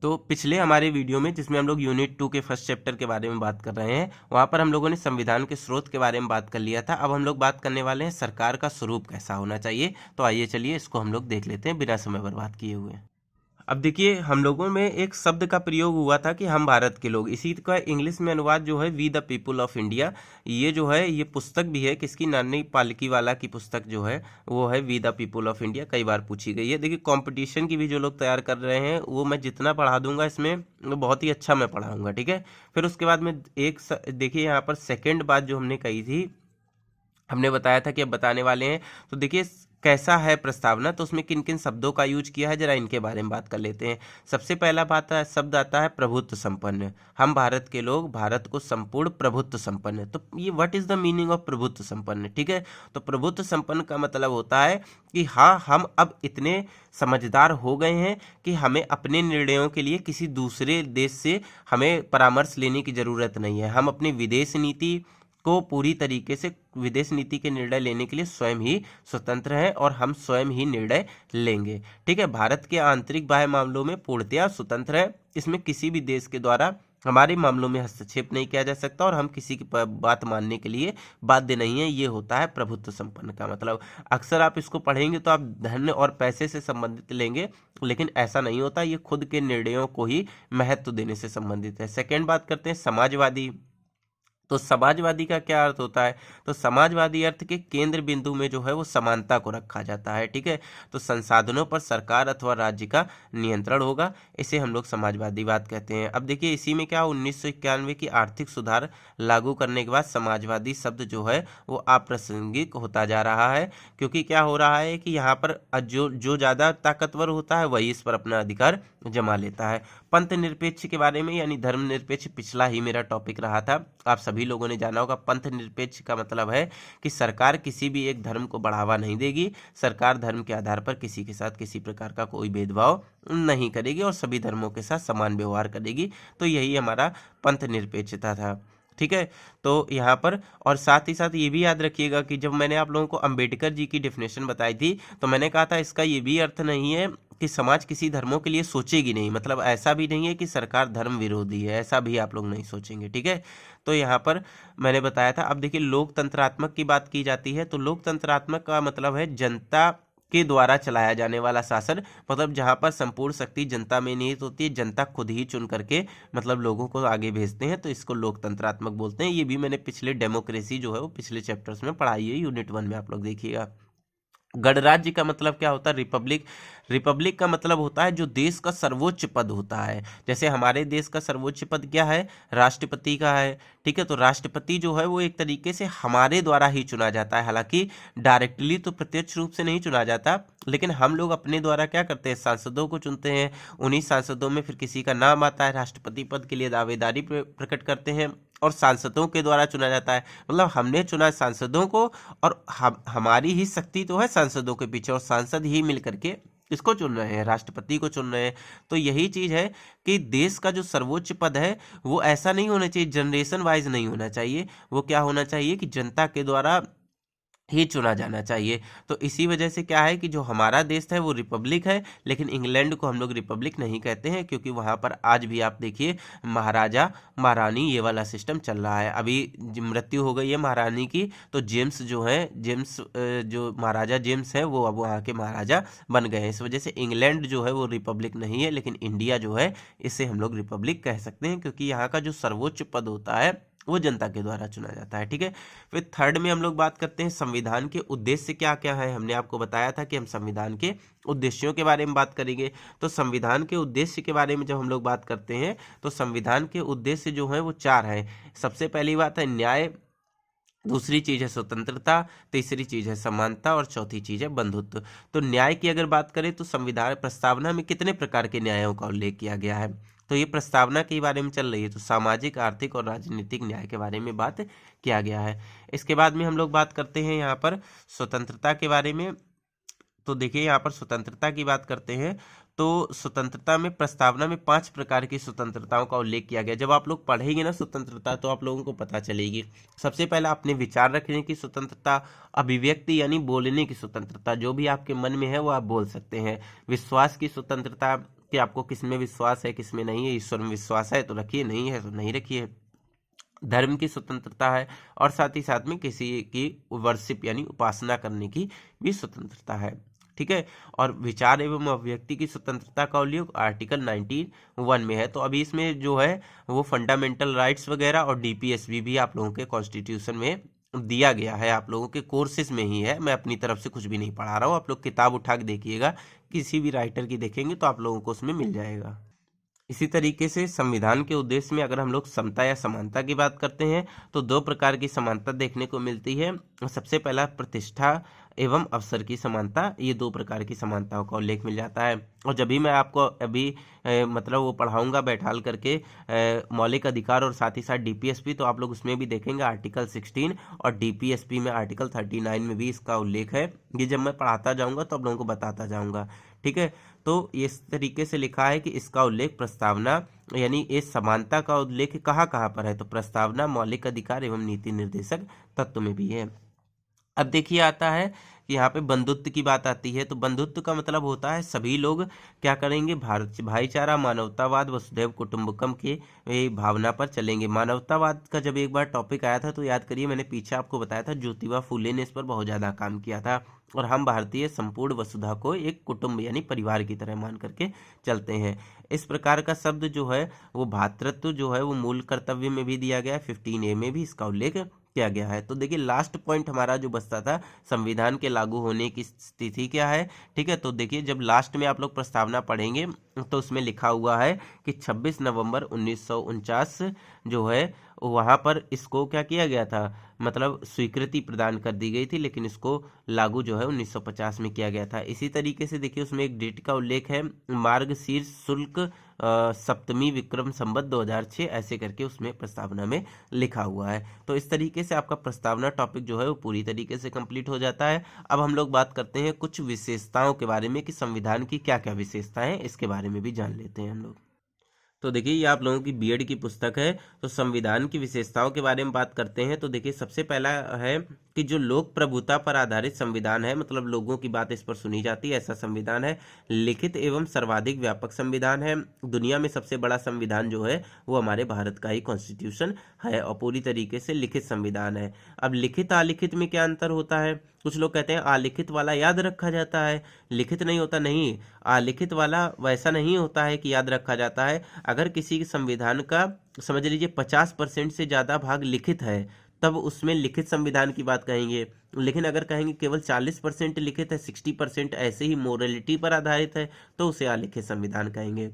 तो पिछले हमारे वीडियो में जिसमें हम लोग यूनिट 2 के फर्स्ट चैप्टर के बारे में बात कर रहे हैं, वहाँ पर हम लोगों ने संविधान के स्रोत के बारे में बात कर लिया था। अब हम लोग बात करने वाले हैं सरकार का स्वरूप कैसा होना चाहिए। तो आइए चलिए इसको हम लोग देख लेते हैं बिना समय बर्बाद किए हुए। अब देखिए, हम लोगों में एक शब्द का प्रयोग हुआ था कि हम भारत के लोग, इसी का इंग्लिश में अनुवाद जो है we the people of India. ये जो है ये पुस्तक भी है, किसकी, नानी पालकीवाला की पुस्तक जो है वो है we the people of India, कई बार पूछी गई है। देखिए, कंपटीशन की भी जो लोग तैयार कर रहे हैं वो मैं जितना पढ़ा दूंगा इसमें वो बहुत ही अच्छा मैं पढ़ाऊंगा, ठीक है। फिर उसके बाद में देखिए यहाँ पर सेकेंड बात जो हमने कही थी, हमने बताया था कि अब बताने वाले हैं। तो देखिए कैसा है प्रस्तावना, तो उसमें किन किन शब्दों का यूज किया है, जरा इनके बारे में बात कर लेते हैं। सबसे पहला शब्द आता है प्रभुत्व संपन्न। हम भारत के लोग भारत को संपूर्ण प्रभुत्व संपन्न। तो ये what is the meaning of प्रभुत्व संपन्न, ठीक है। तो प्रभुत्व संपन्न का मतलब होता है कि हाँ, हम अब इतने समझदार हो गए हैं कि हमें अपने निर्णयों के लिए किसी दूसरे देश से हमें परामर्श लेने की जरूरत नहीं है। हम अपनी विदेश नीति को पूरी तरीके से, विदेश नीति के निर्णय लेने के लिए स्वयं ही स्वतंत्र हैं और हम स्वयं ही निर्णय लेंगे, ठीक है। भारत के आंतरिक बाह्य मामलों में पूर्णतया स्वतंत्र है। इसमें किसी भी देश के द्वारा हमारे मामलों में हस्तक्षेप नहीं किया जा सकता और हम किसी की बात मानने के लिए बाध्य नहीं है। ये होता है प्रभुत्व संपन्न का मतलब। अक्सर आप इसको पढ़ेंगे तो आप धन और पैसे से संबंधित लेंगे, लेकिन ऐसा नहीं होता। ये खुद के निर्णयों को ही महत्व देने से संबंधित है। सेकेंड बात करते हैं समाजवादी। तो समाजवादी का क्या अर्थ होता है, तो समाजवादी अर्थ के केंद्र बिंदु में जो है वो समानता को रखा जाता है, ठीक है। तो संसाधनों पर सरकार अथवा राज्य का नियंत्रण होगा, इसे हम लोग समाजवादी बात कहते हैं। अब देखिए इसी में क्या, 1991 की आर्थिक सुधार लागू करने के बाद समाजवादी शब्द जो है वो अप्रासंगिक होता जा रहा है, क्योंकि क्या हो रहा है कि यहाँ पर जो ज़्यादा ताकतवर होता है वही इस पर अपना अधिकार जमा लेता है। पंथ निरपेक्ष के बारे में, यानी धर्मनिरपेक्ष, पिछला ही मेरा टॉपिक रहा था, आप सभी लोगों ने जाना होगा। पंथ निरपेक्ष का मतलब है कि सरकार किसी भी एक धर्म को बढ़ावा नहीं देगी। सरकार धर्म के आधार पर किसी के साथ किसी प्रकार का कोई भेदभाव नहीं करेगी और सभी धर्मों के साथ समान व्यवहार करेगी। तो यही हमारा पंथ निरपेक्षता था, ठीक है। तो यहाँ पर, और साथ ही साथ ये भी याद रखिएगा कि जब मैंने आप लोगों को अंबेडकर जी की डेफिनेशन बताई थी तो मैंने कहा था इसका ये भी अर्थ नहीं है कि समाज किसी धर्मों के लिए सोचेगी नहीं, मतलब ऐसा भी नहीं है कि सरकार धर्म विरोधी है, ऐसा भी आप लोग नहीं सोचेंगे, ठीक है। तो यहाँ पर मैंने बताया था। अब देखिए लोकतंत्रात्मक की बात की जाती है, तो लोकतंत्रात्मक का मतलब है जनता के द्वारा चलाया जाने वाला शासन, मतलब जहां पर संपूर्ण शक्ति जनता में निहित होती है, जनता खुद ही चुन करके मतलब लोगों को आगे भेजते हैं, तो इसको लोकतंत्रात्मक बोलते हैं। ये भी मैंने पिछले डेमोक्रेसी जो है वो पिछले चैप्टर्स में पढ़ाई है, यूनिट 1 में आप लोग देखिएगा। गणराज्य का मतलब क्या होता है, रिपब्लिक। रिपब्लिक का मतलब होता है जो देश का सर्वोच्च पद होता है। जैसे हमारे देश का सर्वोच्च पद क्या है, राष्ट्रपति का है, ठीक है। तो राष्ट्रपति जो है वो एक तरीके से हमारे द्वारा ही चुना जाता है, हालांकि डायरेक्टली तो प्रत्यक्ष रूप से नहीं चुना जाता, लेकिन हम लोग अपने द्वारा क्या करते हैं, सांसदों को चुनते हैं। उन्हीं सांसदों में फिर किसी का नाम आता है, राष्ट्रपति पद के लिए दावेदारी प्रकट करते हैं और सांसदों के द्वारा चुना जाता है। मतलब हमने चुना सांसदों को और हमारी ही शक्ति तो है सांसदों के पीछे, और सांसद ही मिल करके इसको चुन रहे हैं, राष्ट्रपति को चुन रहे हैं। तो यही चीज है कि देश का जो सर्वोच्च पद है वो ऐसा नहीं होना चाहिए, जनरेशन वाइज नहीं होना चाहिए, वो क्या होना चाहिए कि जनता के द्वारा ही चुना जाना चाहिए। तो इसी वजह से क्या है कि जो हमारा देश है वो रिपब्लिक है, लेकिन इंग्लैंड को हम लोग रिपब्लिक नहीं कहते हैं, क्योंकि वहाँ पर आज भी आप देखिए महाराजा महारानी ये वाला सिस्टम चल रहा है। अभी मृत्यु हो गई है महारानी की, तो जेम्स जो है, जो महाराजा जेम्स है वो अब वहाँ के महाराजा बन गए हैं। इस वजह से इंग्लैंड जो है वो रिपब्लिक नहीं है, लेकिन इंडिया जो है इसे हम लोग रिपब्लिक कह सकते हैं, क्योंकि यहाँ का जो सर्वोच्च पद होता है वो जनता के द्वारा चुना जाता है, ठीक है। फिर थर्ड में हम लोग बात करते हैं संविधान के उद्देश्य क्या क्या है। हमने आपको बताया था कि हम संविधान के उद्देश्यों के बारे में बात करेंगे। तो संविधान के उद्देश्य के बारे में जब हम लोग बात करते हैं तो संविधान के उद्देश्य जो है वो 4 हैं। सबसे पहली बात है न्याय, दूसरी चीज है स्वतंत्रता, तीसरी चीज है समानता और चौथी चीज है बंधुत्व। तो न्याय की अगर बात करें तो संविधान प्रस्तावना में कितने प्रकार के न्यायों का उल्लेख किया गया है, तो ये प्रस्तावना के बारे में चल रही है, तो सामाजिक, आर्थिक और राजनीतिक न्याय के बारे में बात किया गया है। इसके बाद में हम लोग बात करते हैं यहाँ पर स्वतंत्रता के बारे में। तो देखिए यहाँ पर स्वतंत्रता की बात करते हैं, तो स्वतंत्रता में प्रस्तावना में 5 प्रकार की स्वतंत्रताओं का उल्लेख किया गया। जब आप लोग पढ़ेंगे ना स्वतंत्रता तो आप लोगों को पता चलेगी। सबसे पहला अपने विचार रखने की स्वतंत्रता, अभिव्यक्ति यानी बोलने की स्वतंत्रता, जो भी आपके मन में है वो आप बोल सकते हैं, विश्वास की स्वतंत्रता, कि आपको किस में विश्वास है किस में नहीं है। ईश्वर में विश्वास है तो रखिए, नहीं है तो नहीं रखिए। धर्म की स्वतंत्रता है और साथ ही साथ में किसी की वर्शिप यानी उपासना करने की भी स्वतंत्रता है, ठीक है। और विचार एवं अभिव्यक्ति की स्वतंत्रता का उल्लेख आर्टिकल 91 में है। तो अभी इसमें जो है वो फंडामेंटल राइट्स वगैरह और डीपीएसबी भी आप लोगों के कॉन्स्टिट्यूशन में दिया गया है, आप लोगों के कोर्सेज में ही है। मैं अपनी तरफ से कुछ भी नहीं पढ़ा रहा हूँ, आप लोग किताब उठा के देखिएगा, किसी भी राइटर की देखेंगे तो आप लोगों को उसमें मिल जाएगा। इसी तरीके से संविधान के उद्देश्य में अगर हम लोग समता या समानता की बात करते हैं तो दो प्रकार की समानता देखने को मिलती है। सबसे पहला प्रतिष्ठा एवं अवसर की समानता, ये दो प्रकार की समानताओं का उल्लेख मिल जाता है। और जब भी मैं आपको अभी मतलब वो पढ़ाऊंगा बैठाल करके मौलिक अधिकार और साथ ही साथ डीपीएसपी, तो आप लोग उसमें भी देखेंगे आर्टिकल 16 और डीपीएसपी में आर्टिकल 39 में भी इसका उल्लेख है। ये जब मैं पढ़ाता जाऊंगा तो आप लोगों को बताता जाऊंगा, ठीक है। तो इस तरीके से लिखा है कि इसका उल्लेख प्रस्तावना यानी इस समानता का उल्लेख कहाँ कहाँ पर है, तो प्रस्तावना, मौलिक अधिकार एवं नीति निर्देशक तत्व में भी है। अब देखिए आता है कि यहाँ पे बंधुत्व की बात आती है। तो बंधुत्व का मतलब होता है सभी लोग क्या करेंगे, भारत भाईचारा, मानवतावाद, वसुधैव कुटुंबकम के भावना पर चलेंगे। मानवतावाद का जब एक बार टॉपिक आया था तो याद करिए, मैंने पीछे आपको बताया था ज्योतिबा फूले ने इस पर बहुत ज़्यादा काम किया था। और हम भारतीय संपूर्ण वसुधा को एक कुटुंब यानी परिवार की तरह मान करके चलते हैं। इस प्रकार का शब्द जो है वो भातृत्व जो है वो मूल कर्तव्य में भी दिया गया है, 15A में भी इसका उल्लेख किया गया है। तो देखिए लास्ट पॉइंट हमारा जो बचता था, संविधान के लागू होने की स्थिति क्या है, ठीक है। तो देखिए जब लास्ट में आप लोग प्रस्तावना पढ़ेंगे तो उसमें लिखा हुआ है कि 26 नवंबर 1949 जो है वहाँ पर इसको क्या किया गया था, मतलब स्वीकृति प्रदान कर दी गई थी, लेकिन इसको लागू जो है 1950 में किया गया था। इसी तरीके से देखिए उसमें एक डेट का उल्लेख है, मार्गशीर्ष शुल्क सप्तमी विक्रम संवत 2006 ऐसे करके उसमें प्रस्तावना में लिखा हुआ है। तो इस तरीके से आपका प्रस्तावना टॉपिक जो है वो पूरी तरीके से कंप्लीट हो जाता है। अब हम लोग बात करते हैं कुछ विशेषताओं के बारे में कि संविधान की क्या क्या विशेषताएं हैं, इसके बारे में भी जान लेते हैं हम लोग। तो देखिए ये आप लोगों की बीएड की पुस्तक है। तो संविधान की विशेषताओं के बारे में बात करते हैं तो देखिए सबसे पहला है कि जो लोक प्रभुता पर आधारित संविधान है, मतलब लोगों की बात इस पर सुनी जाती है, ऐसा संविधान है। लिखित एवं सर्वाधिक व्यापक संविधान है। दुनिया में सबसे बड़ा संविधान जो है वो हमारे भारत का ही कॉन्स्टिट्यूशन है और पूरी तरीके से लिखित संविधान है। अब लिखित अलिखित में क्या अंतर होता है, कुछ लोग कहते हैं अलिखित वाला याद रखा जाता है, लिखित नहीं होता। नहीं, अलिखित वाला वैसा नहीं होता है कि याद रखा जाता है। अगर किसी संविधान का समझ लीजिए 50% से ज़्यादा भाग लिखित है तब उसमें लिखित संविधान की बात कहेंगे। लेकिन अगर कहेंगे केवल 40% लिखित है, 60% ऐसे ही मोरलिटी पर आधारित है, तो उसे अलिखित संविधान कहेंगे।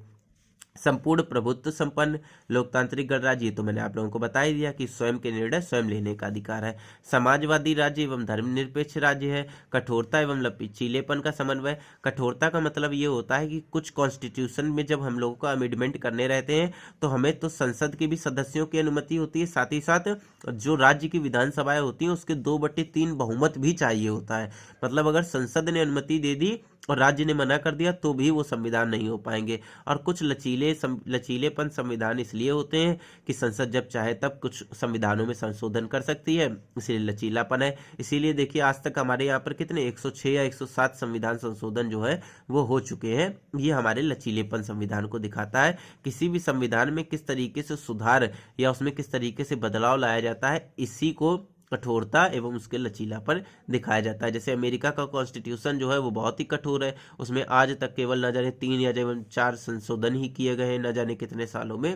संपूर्ण प्रभुत्व संपन्न लोकतांत्रिक गणराज्य, ये तो मैंने आप लोगों को बता ही दिया कि स्वयं के निर्णय स्वयं लेने का अधिकार है। समाजवादी राज्य एवं धर्मनिरपेक्ष राज्य है। कठोरता एवं लचीलेपन का समन्वय। कठोरता का मतलब ये होता है कि कुछ कॉन्स्टिट्यूशन में जब हम लोगों को अमेंडमेंट करने रहते हैं तो हमें तो संसद के भी सदस्यों की अनुमति होती है, साथ ही साथ जो राज्य की विधानसभाएं होती हैं उसके 2/3 बहुमत भी चाहिए होता है। मतलब अगर संसद ने अनुमति दे दी और राज्य ने मना कर दिया तो भी वो संविधान नहीं हो पाएंगे। और कुछ लचीलेपन संविधान इसलिए होते हैं कि संसद जब चाहे तब कुछ संविधानों में संशोधन कर सकती है, इसलिए लचीलापन है। इसीलिए देखिए आज तक हमारे यहाँ पर कितने 106 या 107 संविधान संशोधन जो है वो हो चुके हैं। ये हमारे लचीलेपन संविधान को दिखाता है। किसी भी संविधान में किस तरीके से सुधार या उसमें किस तरीके से बदलाव लाया जाता है, इसी को कठोरता एवं उसके लचीलापन दिखाया जाता है। जैसे अमेरिका का कॉन्स्टिट्यूशन जो है वो बहुत ही कठोर है, उसमें आज तक केवल न जाने 3 या 4 संशोधन ही किए गए हैं न जाने कितने सालों में।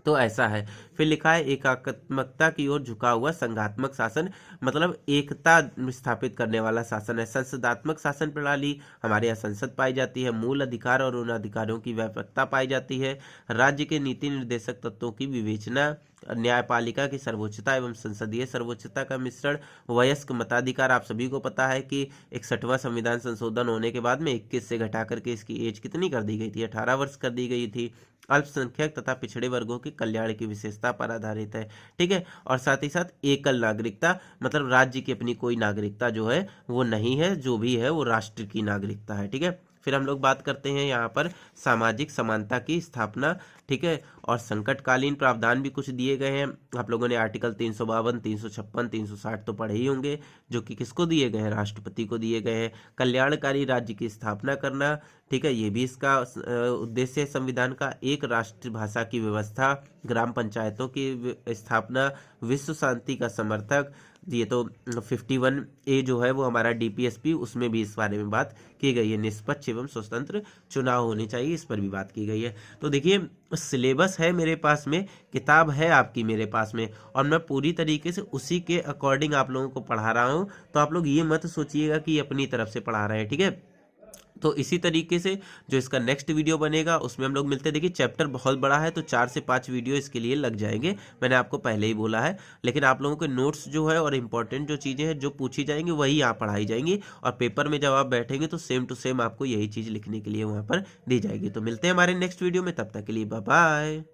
तो ऐसा है। फिर लिखा है एकात्मकता की ओर झुका हुआ संघात्मक शासन, मतलब एकता स्थापित करने वाला शासन है। संसदात्मक शासन प्रणाली, हमारे यहाँ संसद पाई जाती है। मूल अधिकार और उन अधिकारों की व्यापकता पाई जाती है। राज्य के नीति निर्देशक तत्वों की विवेचना, न्यायपालिका की सर्वोच्चता एवं संसदीय सर्वोच्चता का मिश्रण। वयस्क मताधिकार, आप सभी को पता है कि 61वां संविधान संशोधन होने के बाद में 21 से घटा करके इसकी एज कितनी कर दी गई थी, 18 वर्ष कर दी गई थी। अल्पसंख्यक तथा पिछड़े वर्गों के कल्याण की विशेषता पर आधारित है, ठीक है। और साथ ही साथ एकल नागरिकता, मतलब राज्य की अपनी कोई नागरिकता जो है वो नहीं है, जो भी है वो राष्ट्र की नागरिकता है, ठीक है। फिर हम लोग बात करते हैं यहाँ पर सामाजिक समानता की स्थापना, ठीक है। और संकटकालीन प्रावधान भी कुछ दिए गए हैं। आप लोगों ने आर्टिकल 352, 356, 360 तो पढ़े ही होंगे, जो कि किसको दिए गए हैं, राष्ट्रपति को दिए गए हैं। कल्याणकारी राज्य की स्थापना करना, ठीक है, ये भी इसका उद्देश्य है संविधान का। एक राष्ट्रभाषा की व्यवस्था, ग्राम पंचायतों की स्थापना, विश्व शांति का समर्थक, ये तो 51A जो है वो हमारा DPSP, उसमें भी इस बारे में बात की गई है। निष्पक्ष एवं स्वतंत्र चुनाव होने चाहिए, इस पर भी बात की गई है। तो देखिए सिलेबस है मेरे पास में, किताब है आपकी मेरे पास में, और मैं पूरी तरीके से उसी के अकॉर्डिंग आप लोगों को पढ़ा रहा हूँ। तो आप लोग ये मत सोचिएगा कि अपनी तरफ से पढ़ा रहे हैं, ठीक है। तो इसी तरीके से जो इसका नेक्स्ट वीडियो बनेगा उसमें हम लोग मिलते हैं। देखिए चैप्टर बहुत बड़ा है, तो 4 से 5 वीडियो इसके लिए लग जाएंगे, मैंने आपको पहले ही बोला है। लेकिन आप लोगों के नोट्स जो है और इम्पोर्टेंट जो चीज़ें हैं जो पूछी जाएंगी वही यहाँ पढ़ाई जाएंगी, और पेपर में जब आप बैठेंगे तो सेम टू सेम आपको यही चीज़ लिखने के लिए वहाँ पर दी जाएगी। तो मिलते हैं हमारे नेक्स्ट वीडियो में, तब तक के लिए बाय बाय।